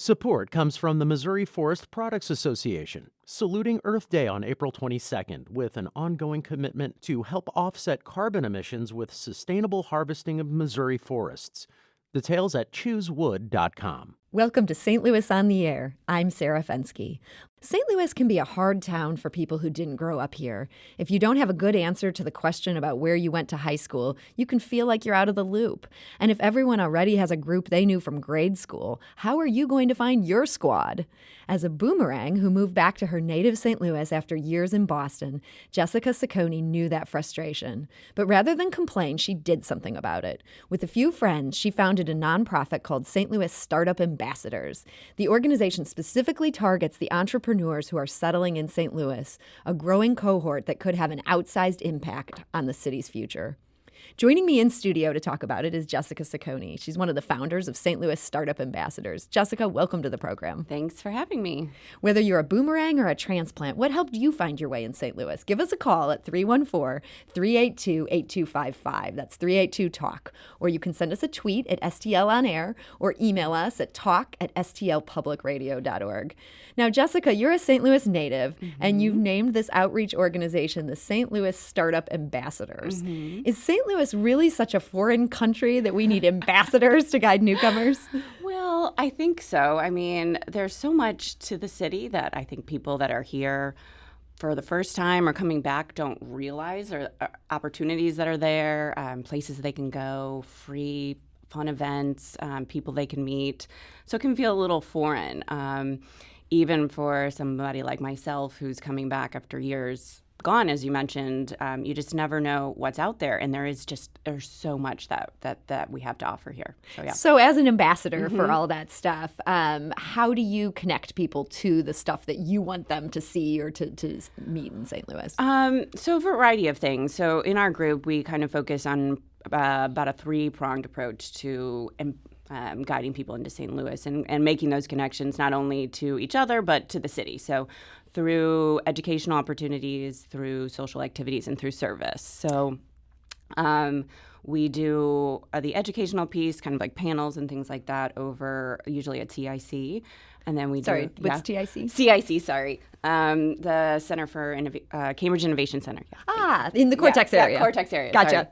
Support comes from the Missouri Forest Products Association, saluting Earth Day on April 22nd with an ongoing commitment to help offset carbon emissions with sustainable harvesting of Missouri forests. Details at choosewood.com. Welcome to St. Louis on the Air. I'm Sarah Fenske. St. Louis can be a hard town for people who didn't grow up here. If you don't have a good answer to the question about where you went to high school, you can feel like you're out of the loop. And if everyone already has a group they knew from grade school, how are you going to find your squad? As a boomerang who moved back to her native St. Louis after years in Boston, Jessica Ciccone knew that frustration. But rather than complain, she did something about it. With a few friends, she founded a nonprofit called St. Louis Startup Ambassadors. The organization specifically targets the entrepreneurs who are settling in St. Louis, a growing cohort that could have an outsized impact on the city's future. Joining me in studio to talk about it is Jessica Ciccone. She's one of the founders of St. Louis Startup Ambassadors. Jessica, welcome to the program. Thanks for having me. Whether you're a boomerang or a transplant, what helped you find your way in St. Louis? Give us a call at 314-382-8255. That's 382-TALK. Or you can send us a tweet at STL On Air or email us at talk@stlpublicradio.org. Now, Jessica, you're a St. Louis native, and you've named this outreach organization the St. Louis Startup Ambassadors. Is St. Louis really such a foreign country that we need ambassadors to guide newcomers? Well, I think so. I mean, there's so much to the city that I think people that are here for the first time or coming back don't realize, or opportunities that are there, places they can go, free, fun events, people they can meet. So it can feel a little foreign, even for somebody like myself who's coming back after years gone, as you mentioned. You just never know what's out there, and there's so much that we have to offer here. So yeah. So as an ambassador for all that stuff, how do you connect people to the stuff that you want them to see or to meet in St. Louis? So a variety of things. So in our group, we kind of focus on about a three-pronged approach to guiding people into St. Louis and making those connections not only to each other but to the city. So through educational opportunities, through social activities, and through service. So we do the educational piece, kind of like panels and things like that, over usually at CIC. And then we Sorry, what's TIC? CIC, sorry. The Center for Cambridge Innovation Center. Yeah. In the Cortex area. Yeah, Cortex area. Gotcha.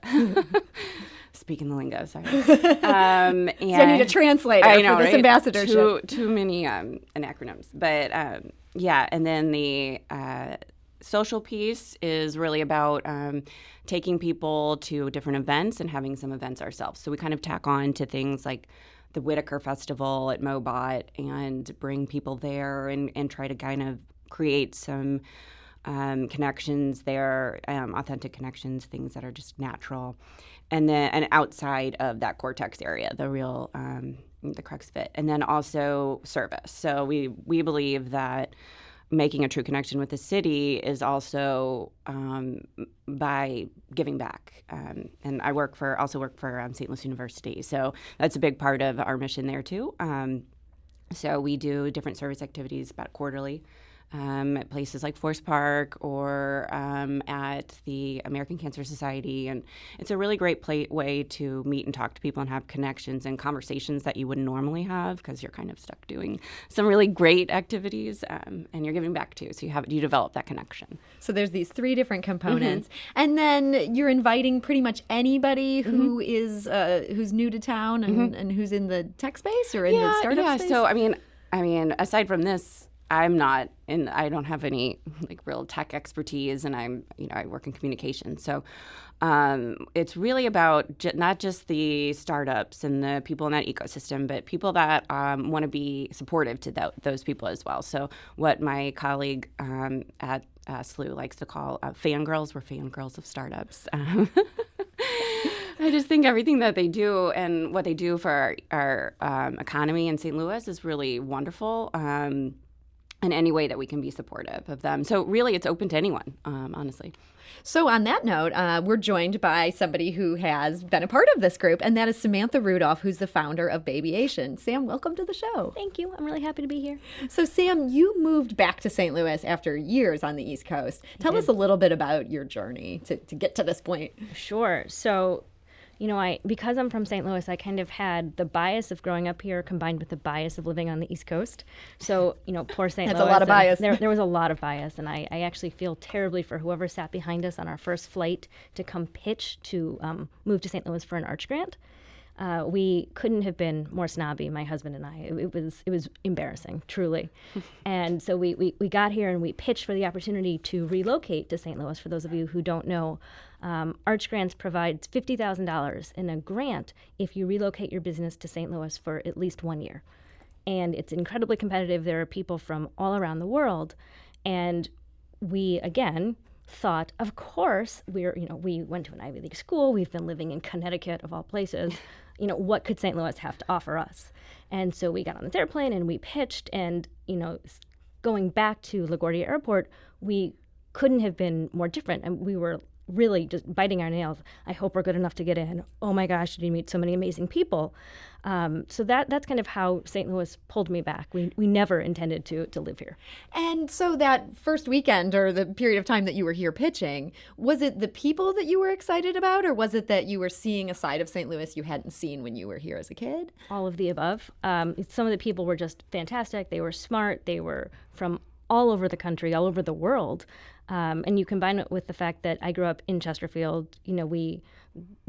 Speaking the lingo, sorry. So I need a translator I know, for this right? ambassadorship. Too many acronyms. But and then the social piece is really about taking people to different events and having some events ourselves. So we kind of tack on to things like the Whitaker Festival at Mobot and bring people there and try to kind of create some connections there, authentic connections, things that are just natural. And outside of that Cortex area, the real, the crux of it. And then also service. So we believe that making a true connection with the city is also by giving back. And I also work for St. Louis University. So that's a big part of our mission there too. So we do different service activities about quarterly. At places like Forest Park or at the American Cancer Society. And it's a really great way to meet and talk to people and have connections and conversations that you wouldn't normally have because you're kind of stuck doing some really great activities and you're giving back too. So you develop that connection. So there's these three different components. And then you're inviting pretty much anybody who is who's new to town and who's in the tech space or in the startup space? So I mean, aside from this, I don't have any like real tech expertise, and I work in communication. So it's really about not just the startups and the people in that ecosystem, but people that want to be supportive to those people as well. So what my colleague at SLU likes to call fangirls, we're fangirls of startups. I just think everything that they do and what they do for our economy in St. Louis is really wonderful. In any way that we can be supportive of them. So really, it's open to anyone, honestly. So on that note, we're joined by somebody who has been a part of this group, and that is Samantha Rudolph, who's the founder of Babyation. Sam, welcome to the show. Thank you. I'm really happy to be here. So Sam, you moved back to St. Louis after years on the East Coast. Tell us a little bit about your journey to get to this point. Sure. So because I'm from St. Louis, I kind of had the bias of growing up here combined with the bias of living on the East Coast. So, poor St. Louis. That's a lot of bias. There was a lot of bias, and I actually feel terribly for whoever sat behind us on our first flight to come pitch to move to St. Louis for an Arch grant. We couldn't have been more snobby, my husband and I. It was embarrassing, truly. And so we got here and we pitched for the opportunity to relocate to St. Louis. For those of you who don't know, Arch Grants provides $50,000 in a grant if you relocate your business to St. Louis for at least 1 year. And it's incredibly competitive. There are people from all around the world. And we, again, thought, of course, we went to an Ivy League school. We've been living in Connecticut, of all places. What could St. Louis have to offer us? And so we got on this airplane and we pitched. And, going back to LaGuardia Airport, we couldn't have been more different. And we were really just biting our nails. I hope we're good enough to get in. Oh my gosh, did you meet so many amazing people? So that's kind of how St. Louis pulled me back. We never intended to live here. And so that first weekend or the period of time that you were here pitching, was it the people that you were excited about, or was it that you were seeing a side of St. Louis you hadn't seen when you were here as a kid? All of the above. Some of the people were just fantastic. They were smart. They were from all over the country, all over the world. And you combine it with the fact that I grew up in Chesterfield. We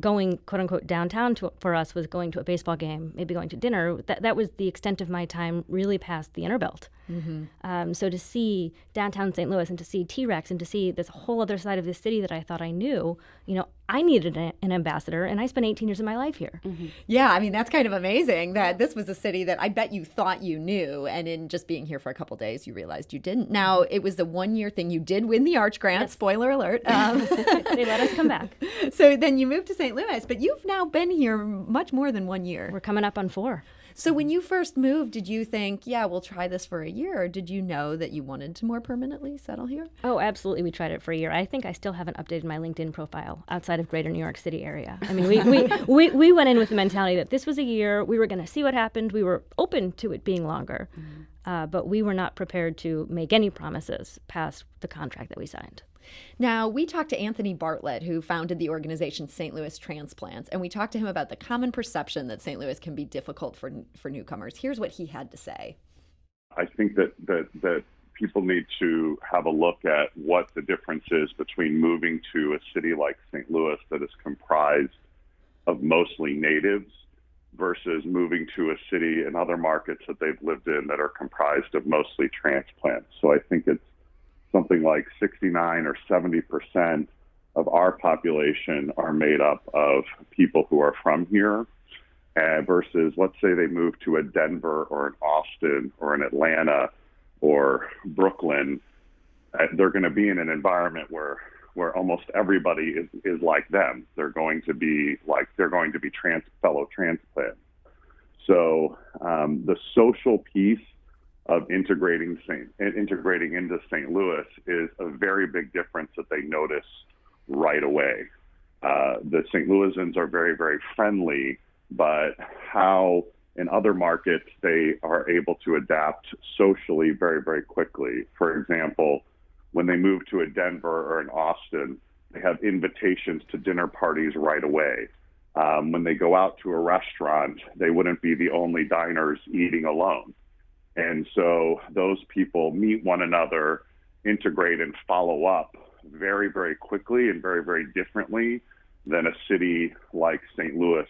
going, quote unquote, downtown for us was going to a baseball game, maybe going to dinner. That was the extent of my time really past the inner belt. Mm-hmm. So to see downtown St. Louis and to see T-Rex and to see this whole other side of the city that I thought I knew, I needed an ambassador, and I spent 18 years of my life here. Mm-hmm. Yeah, that's kind of amazing that this was a city that I bet you thought you knew, and in just being here for a couple days, you realized you didn't. Now, it was the 1 year thing. You did win the Arch Grant, yes. Spoiler alert. They let us come back. So then you moved to St. Louis, but you've now been here much more than 1 year. We're coming up on 4. So when you first moved, did you think, yeah, we'll try this for a year, or did you know that you wanted to more permanently settle here? Oh, absolutely. We tried it for a year. I think I still haven't updated my LinkedIn profile outside of greater New York City area. We went in with the mentality that this was a year. We were going to see what happened. We were open to it being longer, but we were not prepared to make any promises past the contract that we signed. Now, we talked to Anthony Bartlett, who founded the organization St. Louis Transplants, and we talked to him about the common perception that St. Louis can be difficult for newcomers. Here's what he had to say. I think that people need to have a look at what the difference is between moving to a city like St. Louis that is comprised of mostly natives versus moving to a city and other markets that they've lived in that are comprised of mostly transplants. So I think it's something like 69 or 70% of our population are made up of people who are from here, versus, let's say they move to a Denver or an Austin or an Atlanta or Brooklyn. They're going to be in an environment where almost everybody is like them. They're going to be fellow transplants. So the social piece of integrating into St. Louis is a very big difference that they notice right away. The St. Louisans are very, very friendly, but how in other markets they are able to adapt socially very, very quickly. For example, when they move to a Denver or an Austin, they have invitations to dinner parties right away. When they go out to a restaurant, they wouldn't be the only diners eating alone. And so those people meet one another, integrate, and follow up very, very quickly and very, very differently than a city like St. Louis.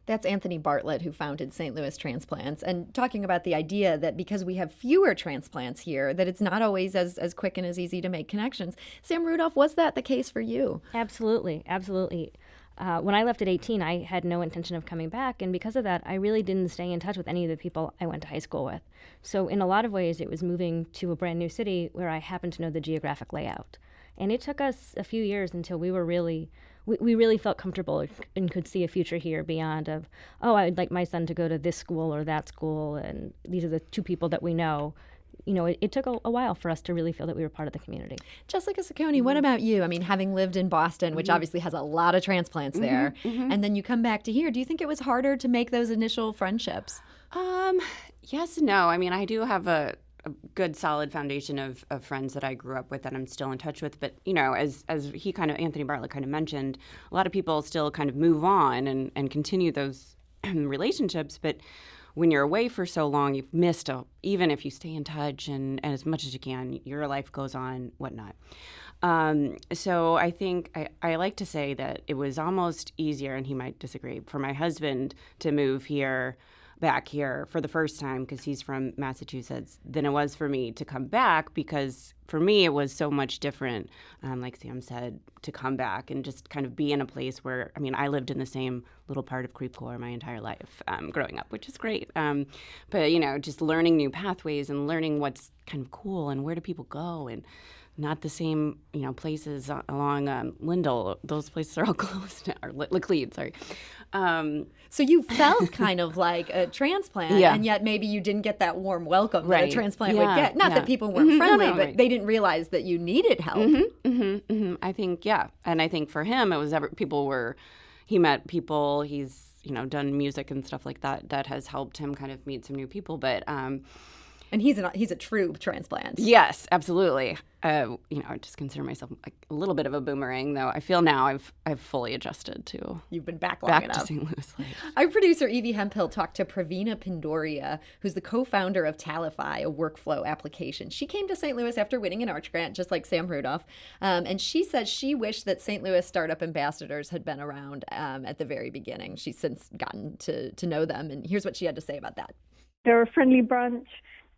That's Anthony Bartlett, who founded St. Louis Transplants, and talking about the idea that because we have fewer transplants here, that it's not always as quick and as easy to make connections. Sam Rudolph, was that the case for you? Absolutely, absolutely. When I left at 18, I had no intention of coming back, and because of that, I really didn't stay in touch with any of the people I went to high school with. So in a lot of ways, it was moving to a brand new city where I happened to know the geographic layout. And it took us a few years until we were really, we really felt comfortable and could see a future here beyond of, oh, I'd like my son to go to this school or that school, and these are the two people that we know. It took a while for us to really feel that we were part of the community. Jessica Ciccone, what about you? Having lived in Boston, which obviously has a lot of transplants there, and then you come back to here, do you think it was harder to make those initial friendships? Yes, no. I do have a a good solid foundation of friends that I grew up with that I'm still in touch with. But, you know, as Anthony Bartlett kind of mentioned, a lot of people still kind of move on and continue those relationships. But when you're away for so long, you've missed, even if you stay in touch and as much as you can, your life goes on, whatnot. So I think I like to say that it was almost easier, and he might disagree, for my husband to move back here for the first time, because he's from Massachusetts, than it was for me to come back, because for me it was so much different, like Sam said, to come back and just kind of be in a place where, I mean, I lived in the same little part of Creve Coeur my entire life growing up, which is great. But, you know, just learning new pathways and learning what's kind of cool and where do people go, and not the same, you know, places along Lindell. Those places are all closed now, or Laclede, sorry. So you felt kind of like a transplant, and yet maybe you didn't get that warm welcome that a transplant would get. Not that people weren't friendly, but they didn't realize that you needed help. I think, and I think for him, it was he met people, he's, you know, done music and stuff like that has helped him kind of meet some new people, but and he's a true transplant. Yes, absolutely. You know, I just consider myself like a little bit of a boomerang, though. I feel now I've fully adjusted to. You've been back long enough. To St. Louis life. Our producer Evie Hemphill talked to Pravina Pindoria, who's the co-founder of Tallyfy, a workflow application. She came to St. Louis after winning an Arch grant, just like Sam Rudolph, and she said she wished that St. Louis startup ambassadors had been around at the very beginning. She's since gotten to know them, and here's what she had to say about that. They're a friendly bunch.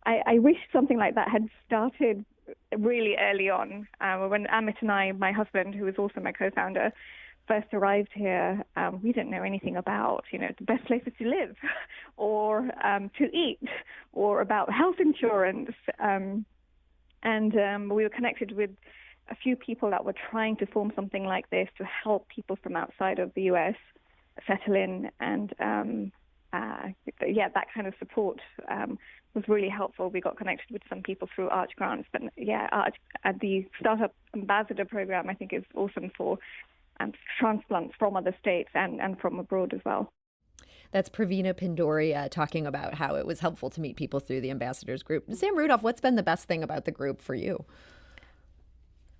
I wish something like that had started really early on. When Amit and I, my husband, who is also my co-founder, first arrived here, we didn't know anything about, you know, the best places to live or to eat or about health insurance. And we were connected with a few people that were trying to form something like this to help people from outside of the U.S. settle in. And that kind of support was really helpful. We got connected with some people through Arch grants, but the Startup Ambassador program, I think, is awesome for transplants from other states and from abroad as well. That's Pravina Pindoria talking about how it was helpful to meet people through the ambassadors group. Sam Rudolph, what's been the best thing about the group for you?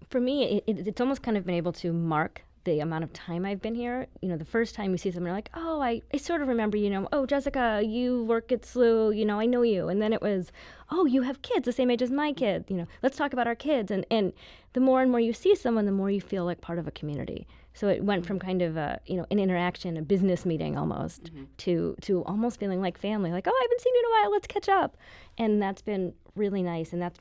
For me, it's almost kind of been able to mark the amount of time I've been here. You know, the first time you see someone, you're like, oh, I sort of remember, you know, oh, Jessica, you work at SLU, you know, I know you. And then it was, oh, you have kids the same age as my kid, you know, let's talk about our kids. And the more and more you see someone, the more you feel like part of a community. So it went from kind of an interaction, a business meeting almost, to almost feeling like family, like, oh, I haven't seen you in a while, let's catch up. And that's been really nice, and that's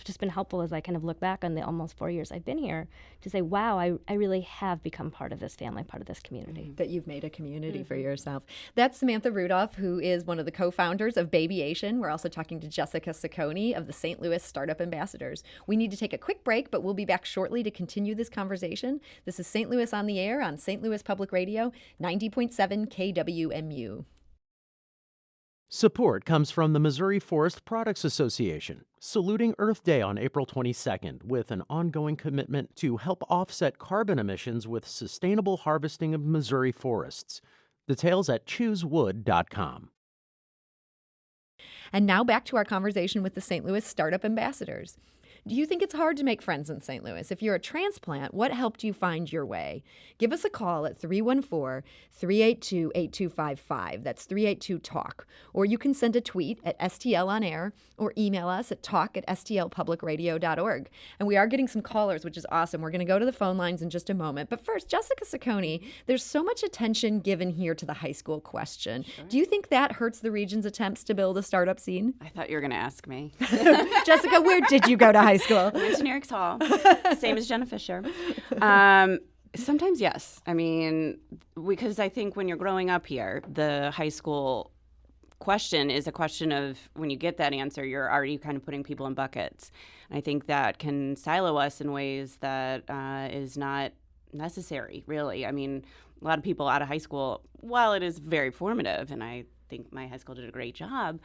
just been helpful as I kind of look back on the almost 4 years I've been here to say, wow, I really have become part of this family, part of this community. That you've made a community for yourself. That's Samantha Rudolph, who is one of the co-founders of Babyation. We're also talking to Jessica Ciccone of the St. Louis Startup Ambassadors. We need to take a quick break, but we'll be back shortly to continue this conversation. This is St. Louis on the Air on St. Louis Public Radio, 90.7 KWMU. Support comes from the Missouri Forest Products Association, saluting Earth Day on April 22nd with an ongoing commitment to help offset carbon emissions with sustainable harvesting of Missouri forests. Details at choosewood.com. And now back to our conversation with the St. Louis Startup Ambassadors. Do you think it's hard to make friends in St. Louis? If you're a transplant, what helped you find your way? Give us a call at 314-382-8255. That's 382-TALK. Or you can send a tweet at STL on air or email us at talk@stlpublicradio.org. And we are getting some callers, which is awesome. We're going to go to the phone lines in just a moment. But first, Jessica Ciccone, there's so much attention given here to the high school question. Sure. Do you think that hurts the region's attempts to build a startup scene? I thought you were going to ask me. Jessica, where did you go to high school? Went to Eric's Hall, same as Jenna Fisher. Sometimes yes. I mean, because I think when you're growing up here, the high school question is a question of when you get that answer, you're already kind of putting people in buckets. And I think that can silo us in ways that is not necessary, really. I mean, a lot of people out of high school, while it is very formative, and I think my high school did a great job,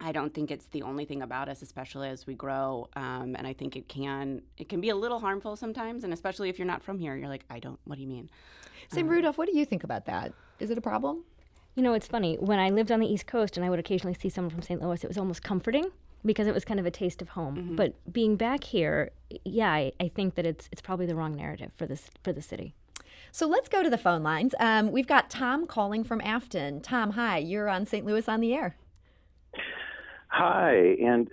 I don't think it's the only thing about us, especially as we grow. And I think it can be a little harmful sometimes, and especially if you're not from here, you're like, what do you mean? Sam Rudolph, what do you think about that? Is it a problem? You know, it's funny. When I lived on the East Coast and I would occasionally see someone from St. Louis, it was almost comforting because it was kind of a taste of home. But being back here, yeah, I think that it's probably the wrong narrative for the city. So let's go to the phone lines. We've got Tom calling from Afton. Tom, hi. You're on St. Louis on the Air. Hi, and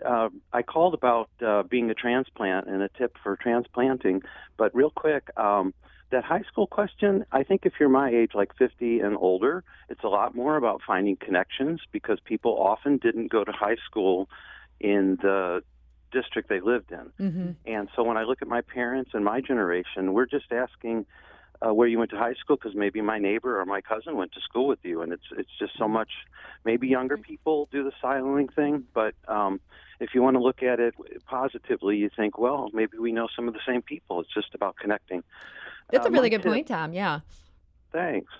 I called about being a transplant and a tip for transplanting. But real quick, that high school question, I think if you're my age, like 50 and older, it's a lot more about finding connections because people often didn't go to high school in the district they lived in. Mm-hmm. And so when I look at my parents and my generation, we're just asking where you went to high school because maybe my neighbor or my cousin went to school with you. And it's just so much, maybe younger people do the siloing thing, but if you want to look at it positively, you think, well, maybe we know some of the same people. It's just about connecting. That's a really good point, Tom. Yeah. Thanks.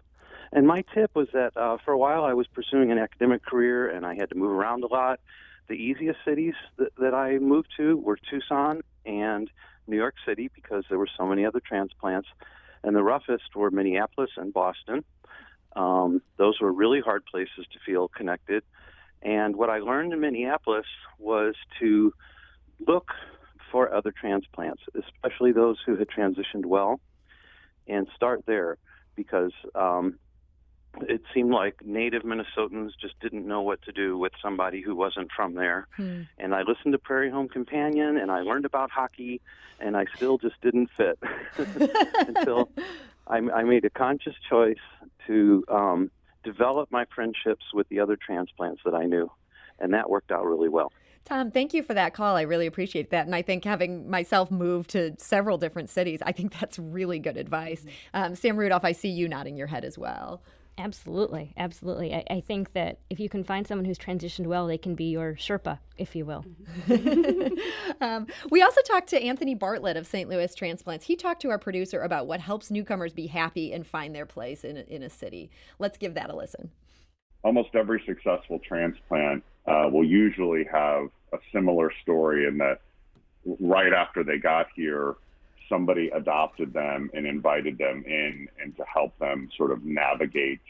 And my tip was that for a while I was pursuing an academic career and I had to move around a lot. The easiest cities that I moved to were Tucson and New York City because there were so many other transplants. And the roughest were Minneapolis and Boston. Those were really hard places to feel connected. And what I learned in Minneapolis was to look for other transplants, especially those who had transitioned well, and start there because it seemed like native Minnesotans just didn't know what to do with somebody who wasn't from there. And I listened to Prairie Home Companion, and I learned about hockey, and I still just didn't fit until I made a conscious choice to develop my friendships with the other transplants that I knew, and that worked out really well. Tom, thank you for that call. I really appreciate that. And I think having myself move to several different cities, I think that's really good advice. Sam Rudolph, I see you nodding your head as well. Absolutely. Absolutely. I think that if you can find someone who's transitioned well, they can be your Sherpa, if you will. We also talked to Anthony Bartlett of St. Louis Transplants. He talked to our producer about what helps newcomers be happy and find their place in a city. Let's give that a listen. Almost every successful transplant will usually have a similar story in that right after they got here, somebody adopted them and invited them in and to help them sort of navigate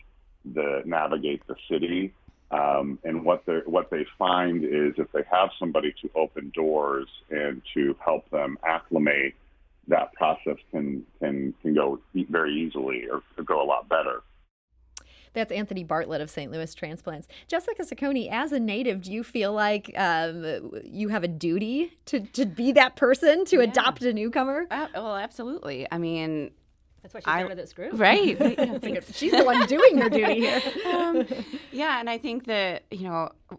the city. And what they find is if they have somebody to open doors and to help them acclimate, that process can go very easily or go a lot better. That's Anthony Bartlett of St. Louis Transplants. Jessica Ciccone, as a native, do you feel like you have a duty to be that person to adopt a newcomer? Well, absolutely. I mean, that's why she started this group. Right. She's the one doing her duty here. Yeah, and I think that,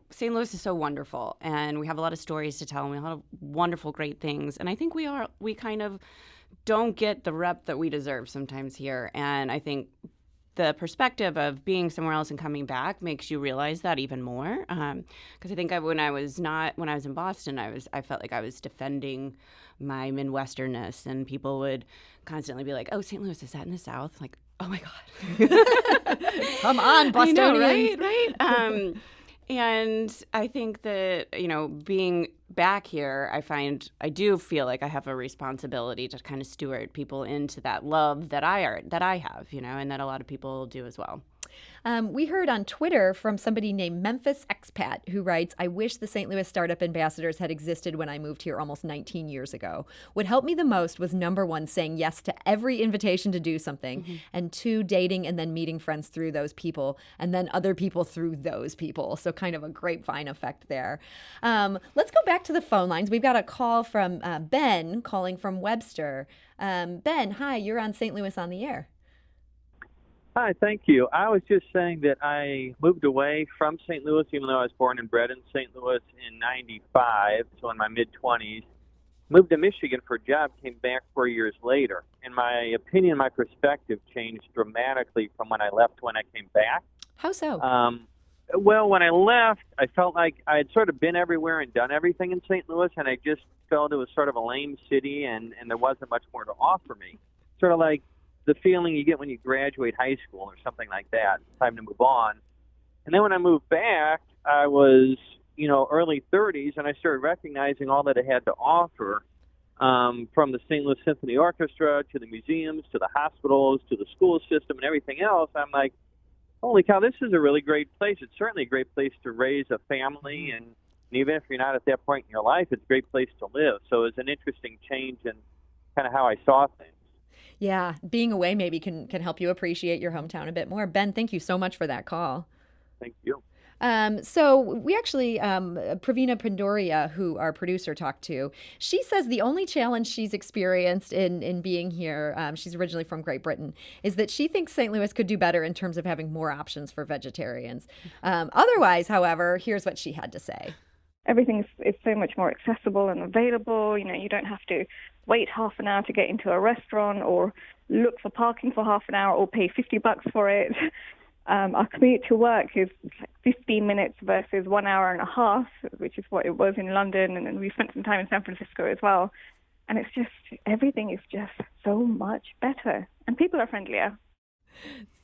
St. Louis is so wonderful, and we have a lot of stories to tell, and we have a lot of wonderful, great things. And I think we kind of don't get the rep that we deserve sometimes here. And I think the perspective of being somewhere else and coming back makes you realize that even more. Because I think when I was in Boston, I felt like I was defending my Midwesternness, and people would constantly be like, "Oh, St. Louis, is that in the South?" Like, oh my God, come on, Bostonians, right? And I think that, being back here, I do feel like I have a responsibility to kind of steward people into that love that I have, and that a lot of people do as well. We heard on Twitter from somebody named Memphis Expat who writes, I wish the St. Louis Startup Ambassadors had existed when I moved here almost 19 years ago. What helped me the most was, number one, saying yes to every invitation to do something, and two, dating and then meeting friends through those people, and then other people through those people. So kind of a grapevine effect there. Let's go back to the phone lines. We've got a call from Ben calling from Webster. Ben, hi, you're on St. Louis on the Air. Hi, thank you. I was just saying that I moved away from St. Louis, even though I was born and bred in St. Louis in 95, so in my mid-20s. Moved to Michigan for a job, came back 4 years later. And my opinion, my perspective changed dramatically from when I left when I came back. How so? Well, when I left, I felt like I had sort of been everywhere and done everything in St. Louis, and I just felt it was sort of a lame city, and there wasn't much more to offer me. Sort of like the feeling you get when you graduate high school or something like that. It's time to move on. And then when I moved back, I was, early 30s, and I started recognizing all that it had to offer, from the St. Louis Symphony Orchestra to the museums to the hospitals to the school system and everything else. I'm like, holy cow, this is a really great place. It's certainly a great place to raise a family, and even if you're not at that point in your life, it's a great place to live. So it's an interesting change in kind of how I saw things. Yeah, being away maybe can help you appreciate your hometown a bit more. Ben, thank you so much for that call. Thank you. So we actually, Pravina Pindoria, who our producer talked to, she says the only challenge she's experienced in being here, she's originally from Great Britain, is that she thinks St. Louis could do better in terms of having more options for vegetarians. Otherwise, however, here's what she had to say. Everything is so much more accessible and available. You don't have to wait half an hour to get into a restaurant or look for parking for half an hour or pay $50 for it. Our commute to work is like 15 minutes versus 1 hour and a half, which is what it was in London. And then we spent some time in San Francisco as well. And it's just, everything is just so much better. And people are friendlier.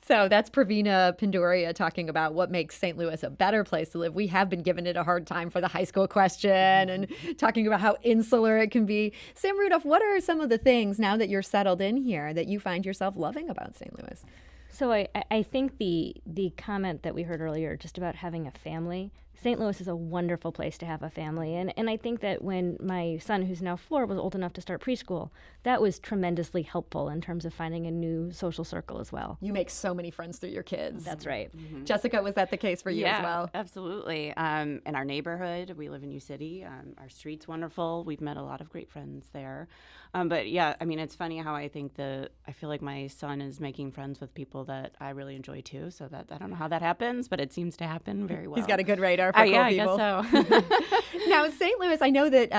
So that's Pravina Pindoria talking about what makes St. Louis a better place to live. We have been giving it a hard time for the high school question and talking about how insular it can be. Sam Rudolph, what are some of the things now that you're settled in here that you find yourself loving about St. Louis? So I think the comment that we heard earlier just about having a family, St. Louis is a wonderful place to have a family. And I think that when my son, who's now 4, was old enough to start preschool, that was tremendously helpful in terms of finding a new social circle as well. You make so many friends through your kids. That's right. Mm-hmm. Jessica, was that the case for you as well? Yeah, absolutely. In our neighborhood, we live in U City. Our street's wonderful. We've met a lot of great friends there. But yeah, I mean, it's funny how I feel like my son is making friends with people that I really enjoy too. So that I don't know how that happens, but it seems to happen very well. He's got a good radar for cool people. I guess so. Now, St. Louis, I know that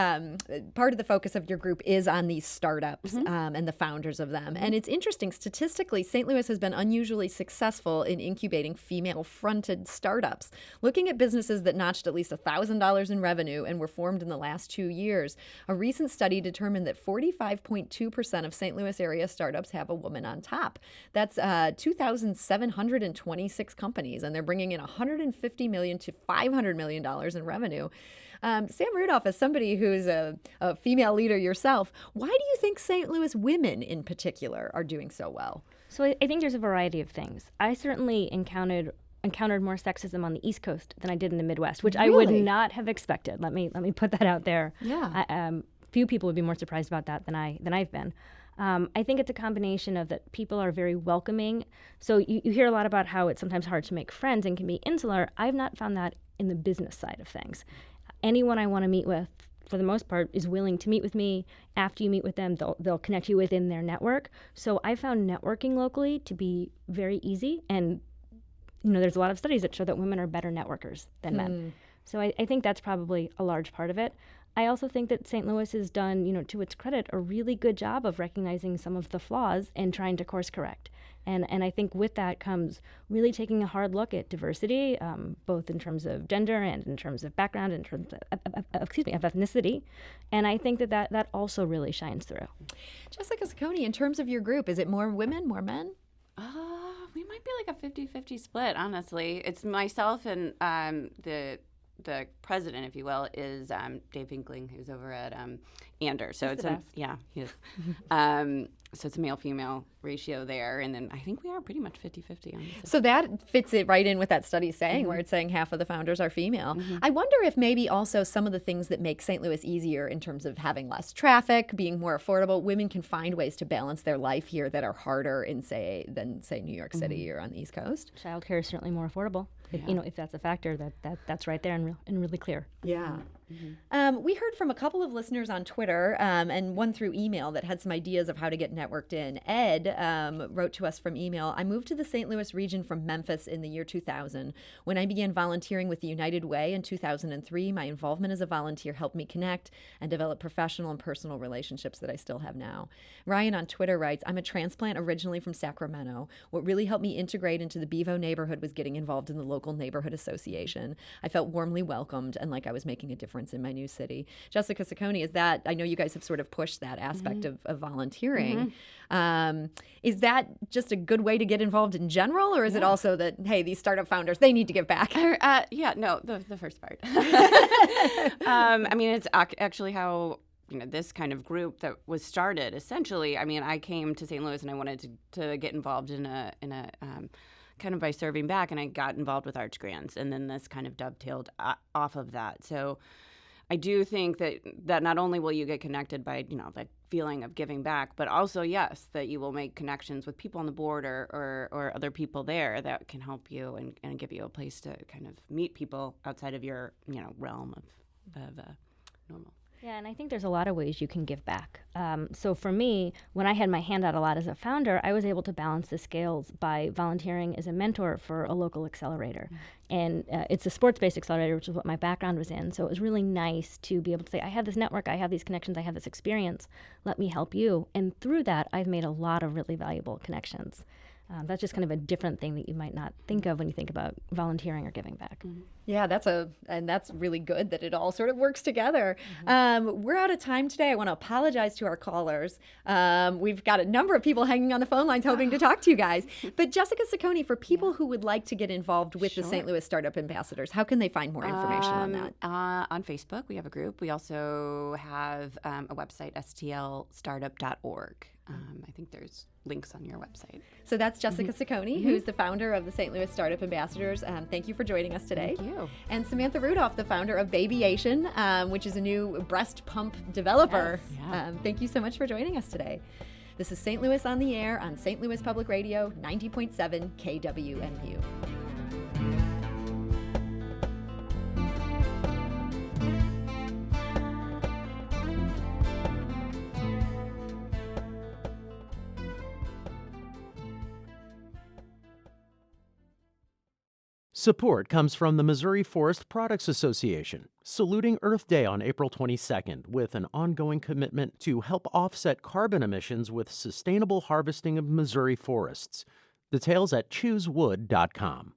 part of the focus of your group is on these startups and the founders of them. And it's interesting, statistically, St. Louis has been unusually successful in incubating female-fronted startups. Looking at businesses that notched at least $1,000 in revenue and were formed in the last 2 years, a recent study determined that 45.2% of St. Louis area startups have a woman on top. That's 2,726 companies, and they're bringing in $150 million to $500 million in revenue. Sam Rudolph, as somebody who's a female leader yourself, why do you think St. Louis women in particular are doing so well? So I think there's a variety of things. I certainly encountered more sexism on the East Coast than I did in the Midwest, which I would not have expected. Let me put that out there. Yeah. Few people would be more surprised about that than I've been. I think it's a combination of that people are very welcoming. So you hear a lot about how it's sometimes hard to make friends and can be insular. I've not found that in the business side of things. Anyone I want to meet with, for the most part, is willing to meet with me. After you meet with them, they'll connect you within their network. So I found networking locally to be very easy. And, there's a lot of studies that show that women are better networkers than men. So I think that's probably a large part of it. I also think that St. Louis has done, to its credit, a really good job of recognizing some of the flaws and trying to course correct. And I think with that comes really taking a hard look at diversity, both in terms of gender and in terms of background, in terms of ethnicity. And I think that also really shines through. Jessica Ciccone, in terms of your group, is it more women, more men? We might be like a 50-50 split, honestly. It's myself and the president, if you will, is Dave Inkling, who's over at Ander. So he is. So it's a male-female ratio there, and then I think we are pretty much 50-50. Honestly. So that fits it right in with that study saying, where it's saying half of the founders are female. I wonder if maybe also some of the things that make St. Louis easier in terms of having less traffic, being more affordable, women can find ways to balance their life here that are harder than say New York City or on the East Coast. Childcare is certainly more affordable. If that's a factor, that's right there and really clear. Yeah. We heard from a couple of listeners on Twitter and one through email that had some ideas of how to get networked in. Ed wrote to us from email, I moved to the St. Louis region from Memphis in the year 2000. When I began volunteering with the United Way in 2003, my involvement as a volunteer helped me connect and develop professional and personal relationships that I still have now. Ryan on Twitter writes, I'm a transplant originally from Sacramento. What really helped me integrate into the Bevo neighborhood was getting involved in the local neighborhood association. I felt warmly welcomed and like I was making a difference in my new city. Jessica Ciccone, is that, I know you guys have sort of pushed that aspect of volunteering. Is that just a good way to get involved in general, or is it also that, hey, these startup founders, they need to give back? The first part. I mean, it's actually how this kind of group that was started. Essentially, I mean, I came to St. Louis and I wanted to get involved in a kind of by serving back, and I got involved with Arch Grants, and then this kind of dovetailed off of that. So I do think that not only will you get connected by, the feeling of giving back, but also, yes, that you will make connections with people on the board or other people there that can help you and give you a place to kind of meet people outside of your, realm of normal. Yeah, and I think there's a lot of ways you can give back. So for me, when I had my hand out a lot as a founder, I was able to balance the scales by volunteering as a mentor for a local accelerator. And it's a sports-based accelerator, which is what my background was in. So it was really nice to be able to say, I have this network, I have these connections, I have this experience. Let me help you. And through that, I've made a lot of really valuable connections. That's just kind of a different thing that you might not think of when you think about volunteering or giving back. Yeah, that's really good that it all sort of works together. We're out of time today. I want to apologize to our callers. We've got a number of people hanging on the phone lines hoping to talk to you guys. But Jessica Ciccone, for people who would like to get involved with the St. Louis Startup Ambassadors, how can they find more information on that? On Facebook, we have a group. We also have a website, stlstartup.org. I think there's links on your website. So that's Jessica Ciccone, who's the founder of the St. Louis Startup Ambassadors. Thank you for joining us today. Thank you. And Samantha Rudolph, the founder of Babyation, which is a new breast pump developer. Yes, yeah. Thank you so much for joining us today. This is St. Louis on the Air on St. Louis Public Radio, 90.7 KWMU. Support comes from the Missouri Forest Products Association, saluting Earth Day on April 22nd with an ongoing commitment to help offset carbon emissions with sustainable harvesting of Missouri forests. Details at choosewood.com.